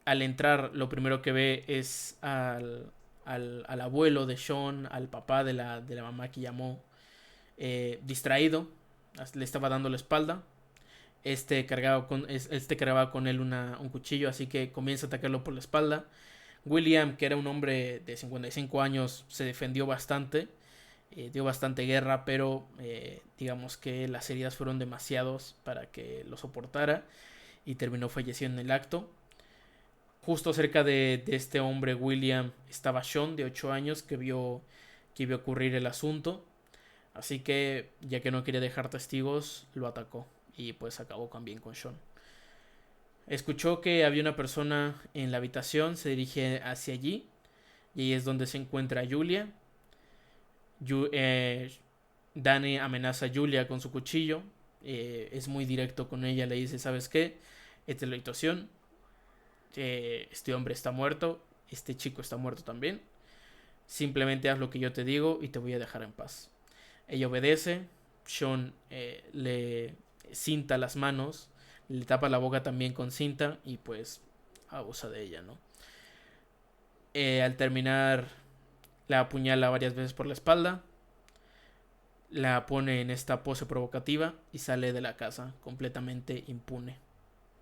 Al entrar, lo primero que ve es al abuelo de Sean, al papá de la mamá que llamó, distraído. Le estaba dando la espalda. Cargaba con él un cuchillo, así que comienza a atacarlo por la espalda. William, que era un hombre de 55 años, se defendió bastante, dio bastante guerra, pero digamos que las heridas fueron demasiados para que lo soportara y terminó falleciendo en el acto. Justo cerca de este hombre, William, estaba Sean, de 8 años, que vio ocurrir el asunto. Así que, ya que no quería dejar testigos, lo atacó y pues acabó también con Sean. Escuchó que había una persona en la habitación, se dirige hacia allí y ahí es donde se encuentra Julia. Danny amenaza a Julia con su cuchillo. Es muy directo con ella. Le dice, ¿sabes qué? Esta es la situación. Este hombre está muerto. Este chico está muerto también. Simplemente haz lo que yo te digo y te voy a dejar en paz. Ella obedece. Sean le cinta las manos. Le tapa la boca también con cinta. Y pues abusa de ella, ¿no? Al terminar, la apuñala varias veces por la espalda. La pone en esta pose provocativa y sale de la casa completamente impune.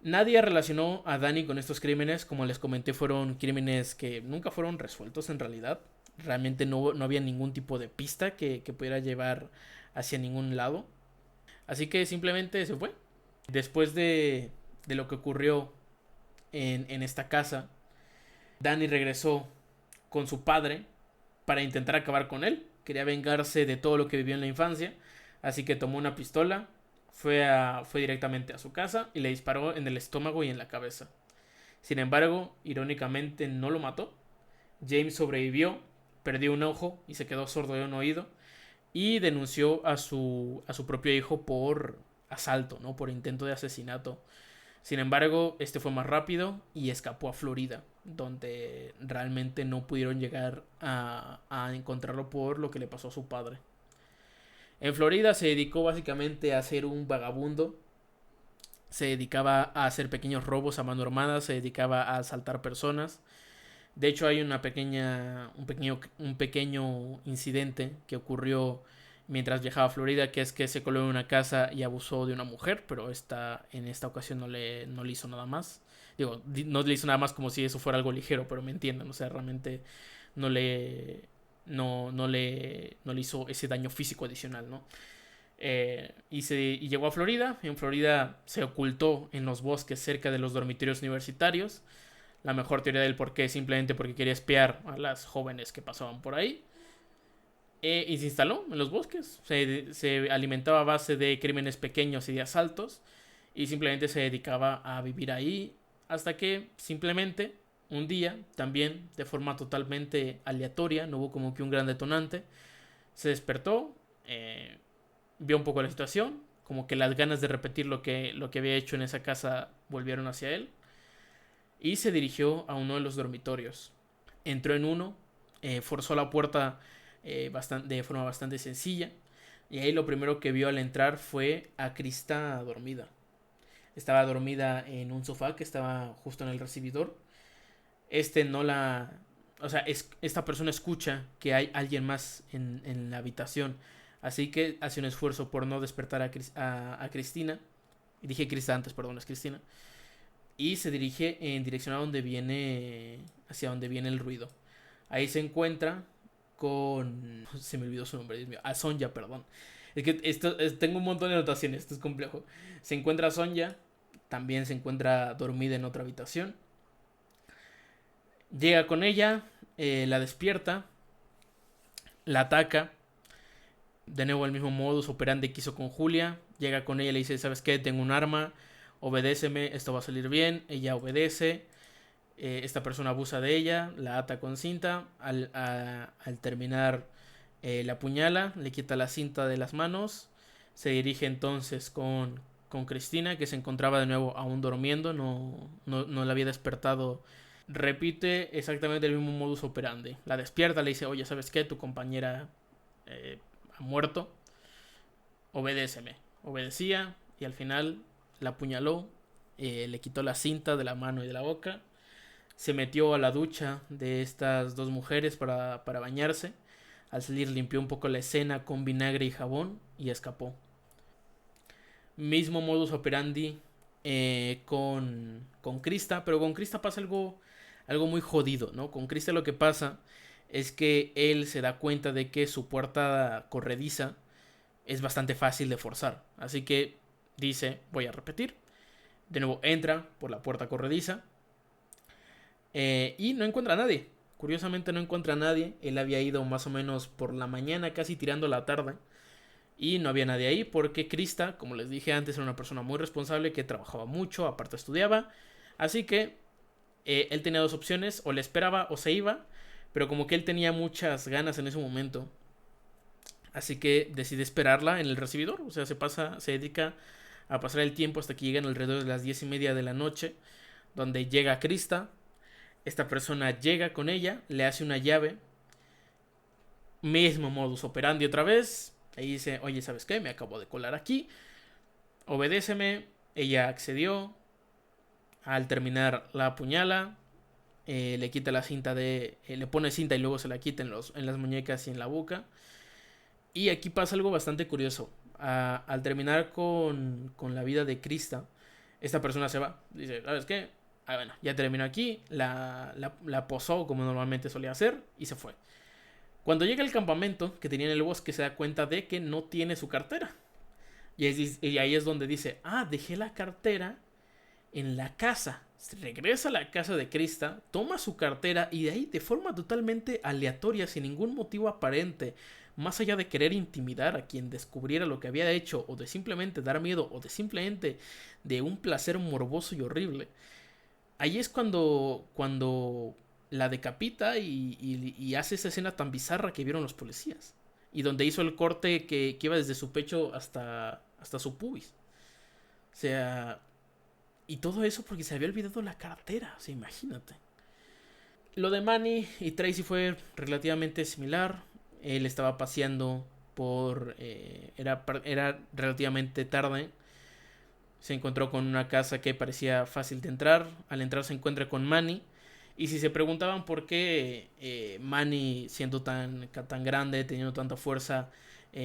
Nadie relacionó a Danny con estos crímenes. Como les comenté, fueron crímenes que nunca fueron resueltos en realidad. Realmente no había ningún tipo de pista que pudiera llevar hacia ningún lado. Así que simplemente se fue. Después de lo que ocurrió en esta casa, Danny regresó con su padre para intentar acabar con él. Quería vengarse de todo lo que vivió en la infancia. Así que tomó una pistola, fue directamente a su casa y le disparó en el estómago y en la cabeza. Sin embargo, irónicamente no lo mató. James sobrevivió, perdió un ojo y se quedó sordo de un oído. Y denunció a su propio hijo por asalto, ¿no? Por intento de asesinato. Sin embargo, este fue más rápido y escapó a Florida, donde realmente no pudieron llegar a encontrarlo por lo que le pasó a su padre. En Florida se dedicó básicamente a ser un vagabundo. Se dedicaba a hacer pequeños robos a mano armada, se dedicaba a asaltar personas. De hecho, hay un pequeño incidente que ocurrió mientras viajaba a Florida, que es que se coló en una casa y abusó de una mujer, pero en esta ocasión no le hizo nada más. Digo, no le hizo nada más como si eso fuera algo ligero, pero me entienden, o sea, realmente no le, no le hizo ese daño físico adicional, ¿no? Y llegó a Florida. En Florida se ocultó en los bosques cerca de los dormitorios universitarios. La mejor teoría del por qué es simplemente porque quería espiar a las jóvenes que pasaban por ahí. Y se instaló en los bosques. Se alimentaba a base de crímenes pequeños y de asaltos. Y simplemente se dedicaba a vivir ahí. Hasta que simplemente un día, también de forma totalmente aleatoria, no hubo como que un gran detonante, se despertó, vio un poco la situación, como que las ganas de repetir lo que había hecho en esa casa volvieron hacia él. Y se dirigió a uno de los dormitorios. Entró en uno, forzó la puerta de forma bastante sencilla. Y ahí lo primero que vio al entrar fue a Krista dormida. Estaba dormida en un sofá que estaba justo en el recibidor. Esta persona escucha que hay alguien más en la habitación. Así que hace un esfuerzo por no despertar a Cristina. Dije Krista antes, perdón, es Cristina. Y se dirige en dirección hacia donde viene el ruido. Ahí se encuentra con... Se me olvidó su nombre, Dios mío. A Sonja, perdón. Es que tengo un montón de anotaciones, esto es complejo. Se encuentra a Sonja, también se encuentra dormida en otra habitación. Llega con ella, la despierta, la ataca. De nuevo el mismo modus operandi que hizo con Julia. Llega con ella y le dice, ¿sabes qué? Tengo un arma, obedéceme, esto va a salir bien. Ella obedece. Esta persona abusa de ella, la ata con cinta. Al terminar, la apuñala, le quita la cinta de las manos. Se dirige entonces con Cristina, que se encontraba de nuevo aún durmiendo, no la había despertado. Repite exactamente el mismo modus operandi. La despierta, le dice, oye, ¿sabes qué? Tu compañera ha muerto. Obedéceme. Obedecía y al final la apuñaló, le quitó la cinta de la mano y de la boca. Se metió a la ducha de estas dos mujeres para bañarse. Al salir limpió un poco la escena con vinagre y jabón y escapó. Mismo modus operandi con Krista, pero con Krista pasa algo muy jodido, ¿no? Con Krista lo que pasa es que él se da cuenta de que su puerta corrediza es bastante fácil de forzar. Así que dice, voy a repetir. De nuevo entra por la puerta corrediza y no encuentra a nadie. Curiosamente no encuentra a nadie. Él había ido más o menos por la mañana, casi tirando la tarde. Y no había nadie ahí porque Krista, como les dije antes, era una persona muy responsable que trabajaba mucho, aparte estudiaba. Así que él tenía dos opciones, o le esperaba o se iba. Pero como que él tenía muchas ganas en ese momento Así que decide esperarla en el recibidor. O sea, se dedica a pasar el tiempo hasta que llegan alrededor de las 10:30 de la noche, donde llega Krista. Esta persona llega con ella, le hace una llave. Mismo modus operandi otra vez. Ahí dice, oye, ¿sabes qué? Me acabo de colar aquí. Obedéceme. Ella accedió. Al terminar la apuñala. Le quita la cinta le pone cinta y luego se la quita en las muñecas y en la boca. Y aquí pasa algo bastante curioso. Al terminar con la vida de Krista, esta persona se va. Dice, ¿sabes qué? Bueno, ya terminó aquí. La posó como normalmente solía hacer y se fue. Cuando llega al campamento que tenía en el bosque, se da cuenta de que no tiene su cartera. Y ahí es donde dice, dejé la cartera en la casa. Regresa a la casa de Krista, toma su cartera y de ahí, de forma totalmente aleatoria, sin ningún motivo aparente, más allá de querer intimidar a quien descubriera lo que había hecho, o de simplemente dar miedo, o de simplemente de un placer morboso y horrible, ahí es cuando la decapita y hace esa escena tan bizarra que vieron los policías. Y donde hizo el corte que iba desde su pecho hasta su pubis. O sea, y todo eso porque se había olvidado la cartera. O sea, imagínate. Lo de Manny y Tracy fue relativamente similar. Él estaba paseando era relativamente tarde. Se encontró con una casa que parecía fácil de entrar. Al entrar se encuentra con Manny. Y si se preguntaban por qué Manny, siendo tan grande, teniendo tanta fuerza,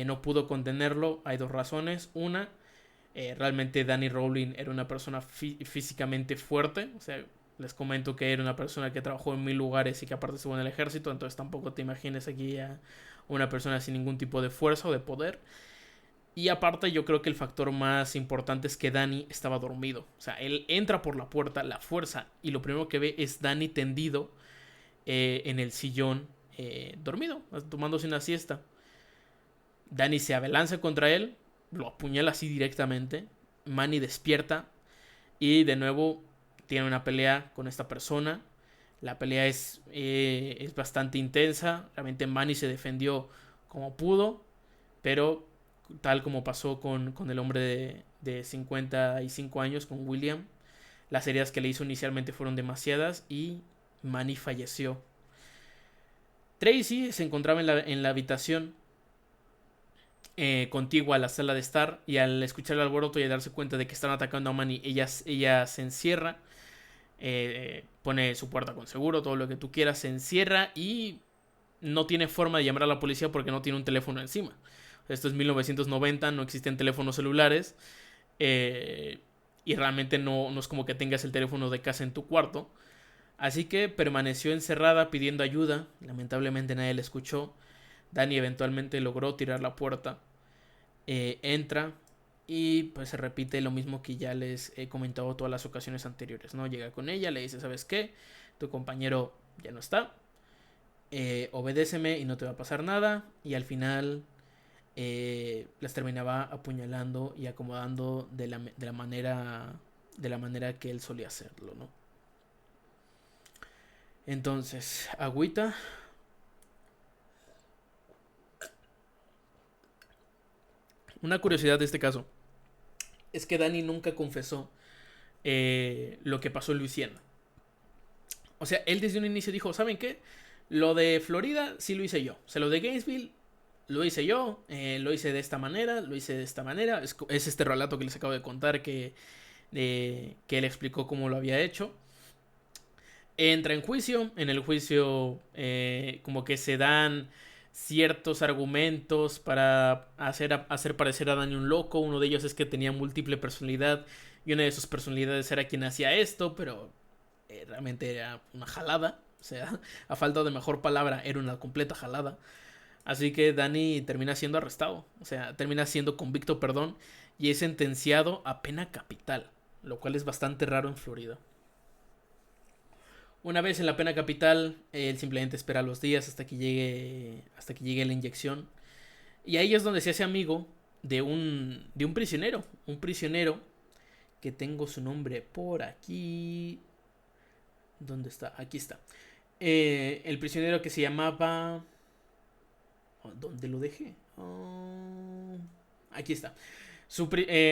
no pudo contenerlo, hay dos razones. Una, realmente Danny Rowling era una persona físicamente fuerte. O sea, les comento que era una persona que trabajó en 1000 lugares y que aparte estuvo en el ejército. Entonces tampoco te imagines aquí a una persona sin ningún tipo de fuerza o de poder. Y aparte yo creo que el factor más importante es que Danny estaba dormido. O sea, él entra por la puerta, la fuerza, y lo primero que ve es Danny tendido en el sillón, dormido, tomándose una siesta. Danny se abalanza contra él, lo apuñala así directamente. Manny despierta y de nuevo tiene una pelea con esta persona. La pelea es bastante intensa. Realmente Manny se defendió como pudo, pero tal como pasó con el hombre de 55 años, con William, las heridas que le hizo inicialmente fueron demasiadas y Manny falleció. Tracy se encontraba en la habitación contigua a la sala de estar, y al escuchar el alboroto y al darse cuenta de que están atacando a Manny, ella se encierra, pone su puerta con seguro, todo lo que tú quieras, se encierra y no tiene forma de llamar a la policía porque no tiene un teléfono encima. Esto es 1990, no existen teléfonos celulares, y realmente no es como que tengas el teléfono de casa en tu cuarto. Así que permaneció encerrada pidiendo ayuda. Lamentablemente nadie la escuchó. Danny eventualmente logró tirar la puerta. Entra y pues se repite lo mismo que ya les he comentado todas las ocasiones anteriores, ¿no? Llega con ella, le dice, ¿sabes qué? Tu compañero ya no está. Obedéceme y no te va a pasar nada. Y al final las terminaba apuñalando y acomodando de la manera que él solía hacerlo, ¿no? Entonces, agüita. Una curiosidad de este caso es que Danny nunca confesó lo que pasó en Luisiana. O sea, él desde un inicio dijo, ¿saben qué? Lo de Florida sí lo hice yo. O sea, lo de Gainesville lo hice yo. Lo hice de esta manera, lo hice de esta manera. Es este relato que les acabo de contar que él explicó cómo lo había hecho. Entra en juicio. En el juicio como que se dan ciertos argumentos para hacer parecer a Danny un loco. Uno de ellos es que tenía múltiple personalidad y una de sus personalidades era quien hacía esto, pero realmente era una jalada. O sea, a falta de mejor palabra, era una completa jalada. Así que Danny termina siendo arrestado. O sea, termina siendo convicto, perdón, y es sentenciado a pena capital, lo cual es bastante raro en Florida. Una vez en la pena capital, él simplemente espera los días hasta que llegue la inyección. Y ahí es donde se hace amigo de un prisionero. Un prisionero que tengo su nombre por aquí. ¿Dónde está? Aquí está. El prisionero que se llamaba... ¿Dónde lo dejé? Aquí está.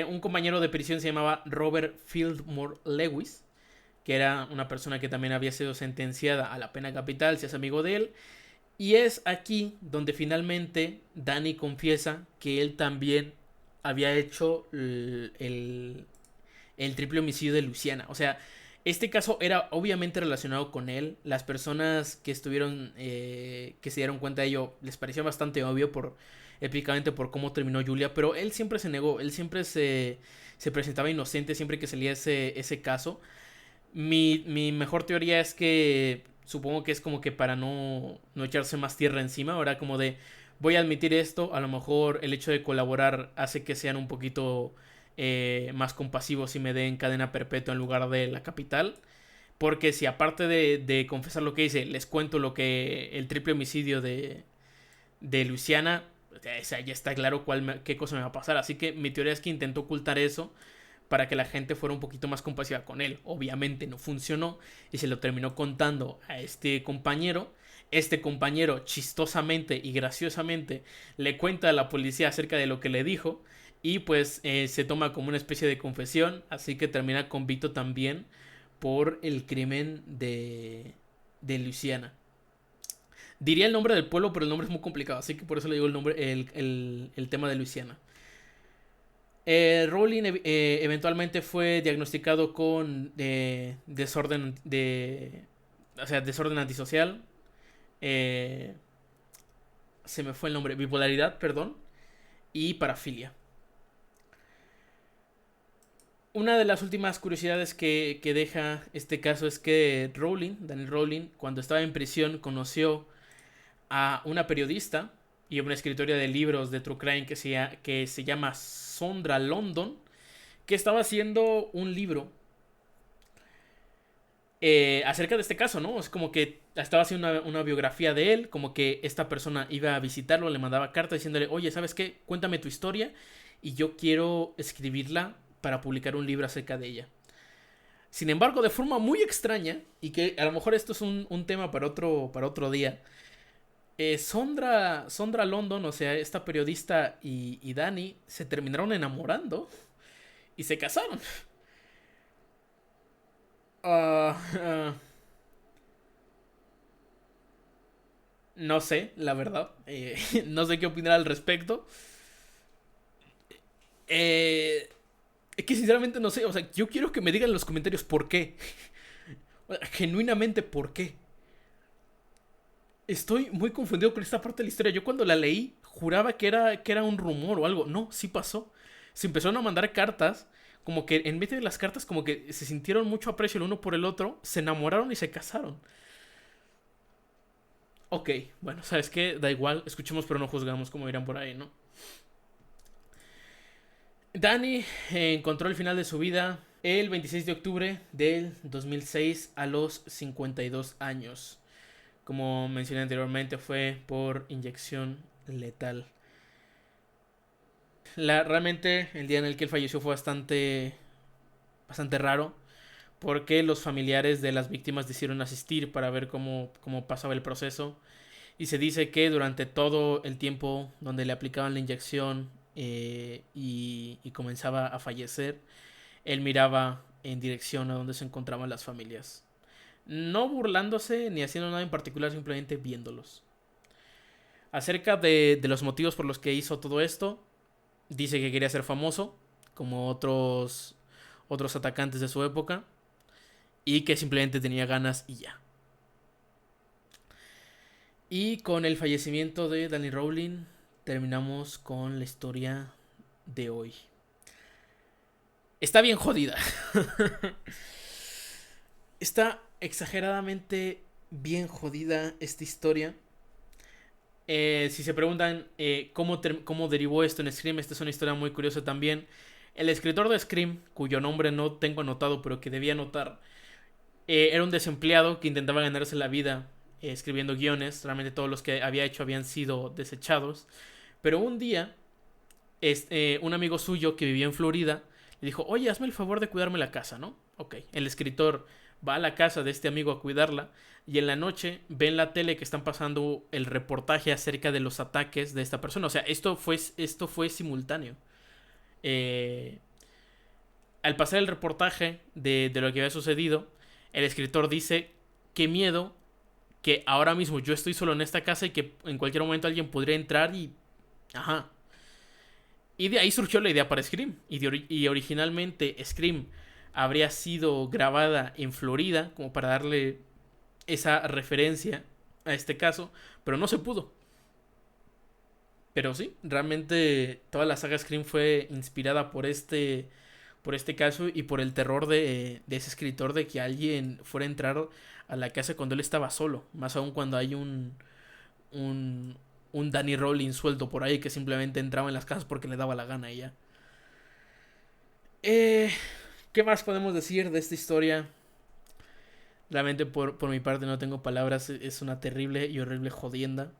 Un compañero de prisión se llamaba Robert Fillmore Lewis, que era una persona que también había sido sentenciada a la pena capital, se hace amigo de él. Y es aquí donde finalmente Danny confiesa que él también había hecho el triple homicidio de Luciana. O sea, este caso era obviamente relacionado con él. Las personas que estuvieron, que se dieron cuenta de ello, les parecía bastante obvio épicamente por cómo terminó Julia, pero él siempre se negó, él siempre se presentaba inocente siempre que salía ese caso. Mi mejor teoría es que supongo que es como que para no echarse más tierra encima, ahora como de voy a admitir esto, a lo mejor el hecho de colaborar hace que sean un poquito más compasivos y me den cadena perpetua en lugar de la capital. Porque si aparte de confesar lo que hice, les cuento el triple homicidio de Luciana, o sea, ya está claro qué cosa me va a pasar. Así que mi teoría es que intentó ocultar eso para que la gente fuera un poquito más compasiva con él. Obviamente no funcionó y se lo terminó contando a este compañero. Este compañero, chistosamente y graciosamente, le cuenta a la policía acerca de lo que le dijo y pues se toma como una especie de confesión, así que termina convicto también por el crimen de Luciana. Diría el nombre del pueblo, pero el nombre es muy complicado, así que por eso le digo el tema de Luciana. Rowling eventualmente fue diagnosticado con desorden desorden antisocial. Se me fue el nombre, bipolaridad, perdón, y parafilia. Una de las últimas curiosidades que deja este caso es que Daniel Rowling, cuando estaba en prisión, conoció a una periodista y una escritora de libros de True Crime que se llama Sondra London, que estaba haciendo un libro acerca de este caso, ¿no? Es como que estaba haciendo una biografía de él, como que esta persona iba a visitarlo, le mandaba cartas diciéndole, oye, ¿sabes qué? Cuéntame tu historia y yo quiero escribirla para publicar un libro acerca de ella. Sin embargo, de forma muy extraña, y que a lo mejor esto es un tema para otro día, Sondra London, o sea, esta periodista y Danny se terminaron enamorando y se casaron. No sé, la verdad. No sé qué opinar al respecto. Es que sinceramente no sé. O sea, yo quiero que me digan en los comentarios por qué. Genuinamente, ¿por qué? Estoy muy confundido con esta parte de la historia. Yo cuando la leí juraba que era un rumor o algo. No, sí pasó. Se empezaron a mandar cartas. Como que en medio de las cartas como que se sintieron mucho aprecio el uno por el otro. Se enamoraron y se casaron. Ok, bueno, ¿sabes qué? Da igual. Escuchemos pero no juzgamos, como dirán por ahí, ¿no? Danny encontró el final de su vida el 26 de octubre del 2006 a los 52 años. Como mencioné anteriormente, fue por inyección letal. Realmente el día en el que él falleció fue bastante raro, porque los familiares de las víctimas decidieron asistir para ver cómo pasaba el proceso. Y se dice que durante todo el tiempo donde le aplicaban la inyección y comenzaba a fallecer, él miraba en dirección a donde se encontraban las familias. No burlándose ni haciendo nada en particular, simplemente viéndolos. Acerca de los motivos por los que hizo todo esto, dice que quería ser famoso, como otros atacantes de su época, y que simplemente tenía ganas y ya. Y con el fallecimiento de Danny Rowling terminamos con la historia de hoy. Está bien jodida. Está exageradamente bien jodida esta historia. Si se preguntan cómo derivó esto en Scream, esta es una historia muy curiosa también. El escritor de Scream, cuyo nombre no tengo anotado pero que debía anotar, era un desempleado que intentaba ganarse la vida escribiendo guiones. Realmente todos los que había hecho habían sido desechados. Pero un día, un amigo suyo que vivía en Florida le dijo, oye, hazme el favor de cuidarme la casa, ¿no? Ok, el escritor va a la casa de este amigo a cuidarla y en la noche ve en la tele que están pasando el reportaje acerca de los ataques de esta persona. O sea, esto fue simultáneo. Eh, Al pasar el reportaje de lo que había sucedido, el escritor dice: qué miedo que ahora mismo yo estoy solo en esta casa y que en cualquier momento alguien podría entrar y... Ajá. Y de ahí surgió la idea para Scream. Y originalmente Scream habría sido grabada en Florida, como para darle esa referencia a este caso, pero no se pudo. Pero sí, realmente toda la saga Scream fue inspirada por este caso y por el terror de ese escritor de que alguien fuera a entrar a la casa cuando él estaba solo. Más aún cuando hay un, un Danny Rollins suelto por ahí que simplemente entraba en las casas porque le daba la gana y ya. Eh, ¿Qué más podemos decir de esta historia? Realmente por mi parte no tengo palabras. Es una terrible y horrible jodienda.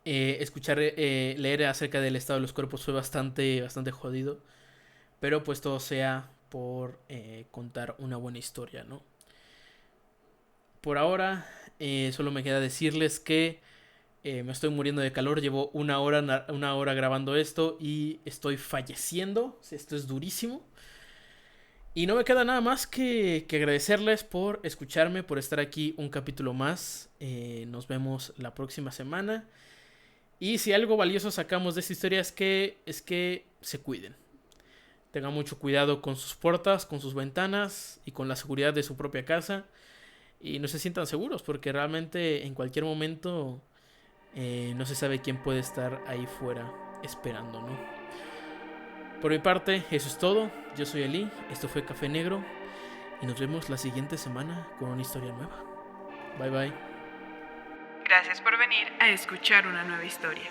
Leer acerca del estado de los cuerpos fue bastante jodido. Pero pues todo sea por contar una buena historia, ¿no? Por ahora, solo me queda decirles que me estoy muriendo de calor. Llevo una hora grabando esto y estoy falleciendo. Esto es durísimo. Y no me queda nada más que agradecerles por escucharme, por estar aquí un capítulo más. Nos vemos la próxima semana. Y si algo valioso sacamos de esta historia es que se cuiden. Tengan mucho cuidado con sus puertas, con sus ventanas y con la seguridad de su propia casa. Y no se sientan seguros porque realmente en cualquier momento no se sabe quién puede estar ahí fuera esperando, ¿no? Por mi parte, eso es todo. Yo soy Eli, esto fue Café Negro y nos vemos la siguiente semana con una historia nueva. Bye bye. Gracias por venir a escuchar una nueva historia.